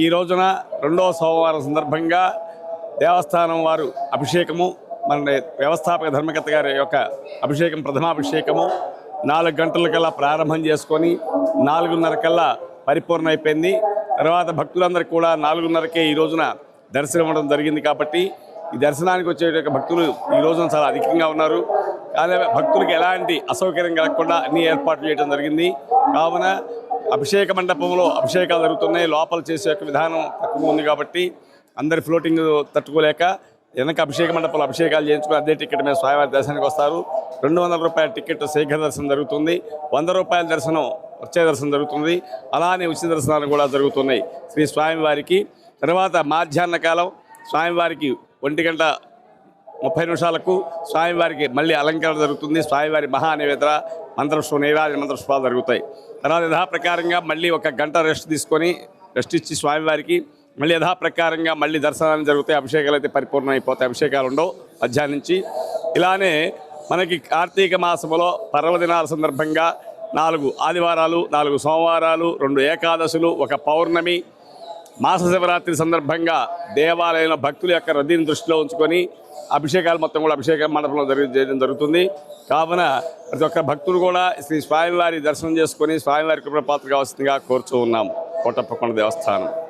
ఈ రోజున రెండవ సోమవారం సందర్భంగా దేవస్థానం వారు అభిషేకము, మన వ్యవస్థాపక ధర్మకర్త గారి యొక్క అభిషేకం, ప్రథమాభిషేకము 4 గంటలకల్లా ప్రారంభం చేసుకొని 4:30 కల్లా పరిపూర్ణ అయిపోయింది. తర్వాత భక్తులందరికీ కూడా 4:30కే ఈ రోజున దర్శనం ఇవ్వడం జరిగింది. కాబట్టి ఈ దర్శనానికి వచ్చే భక్తులు ఈ రోజున చాలా అధికంగా ఉన్నారు. కానీ భక్తులకు ఎలాంటి అసౌకర్యం కలగకుండా అన్ని ఏర్పాట్లు చేయడం జరిగింది. కావున అభిషేక మండపంలో అభిషేకాలు జరుగుతున్నాయి. లోపల చేసే విధానం తక్కువ ఉంది కాబట్టి అందరి ఫ్లోటింగ్ తట్టుకోలేక వెనక అభిషేక మండపంలో అభిషేకాలు చేయించుకుని అదే టికెట్ మీద స్వామివారి దర్శనానికి వస్తారు. 200 రూపాయల టికెట్ శీఘ్ర దర్శనం జరుగుతుంది. 100 రూపాయల దర్శనం వచ్చే దర్శనం జరుగుతుంది. అలానే ఉచిత దర్శనాలు కూడా జరుగుతున్నాయి శ్రీ స్వామివారికి. తర్వాత మధ్యాహ్న కాలం స్వామివారికి 1:30 స్వామివారికి మళ్ళీ అలంకరణ జరుగుతుంది. స్వామివారి మహా నివేదన మంత్రపుష్ప నీరాజన మంత్రపుష్పాలు జరుగుతాయి. తర్వాత యథాప్రకారంగా మళ్ళీ 1 గంట రెస్ట్ ఇచ్చి స్వామివారికి మళ్ళీ యథాప్రకారంగా మళ్ళీ దర్శనాలు జరుగుతాయి. అభిషేకాలు అయితే పరిపూర్ణ అయిపోతాయి. అభిషేకాలు ఉండవు మధ్యాహ్నం నుంచి. ఇలానే మనకి కార్తీక మాసంలో పర్వదినాల సందర్భంగా 4 ఆదివారాలు, 4 సోమవారాలు, 2 ఏకాదశులు, 1 పౌర్ణమి, మాస శివరాత్రి సందర్భంగా దేవాలయంలో భక్తుల యొక్క రద్దీని దృష్టిలో ఉంచుకొని అభిషేకాలు మొత్తం కూడా అభిషేక మండపంలో చేయడం జరుగుతుంది. కావున ప్రతి ఒక్క భక్తులు కూడా శ్రీ స్వామివారి దర్శనం చేసుకొని స్వామివారి కృపపాత్ర కావాల్సిందిగా కోరుతూ ఉన్నాం. కోటప్పకొండ దేవస్థానం.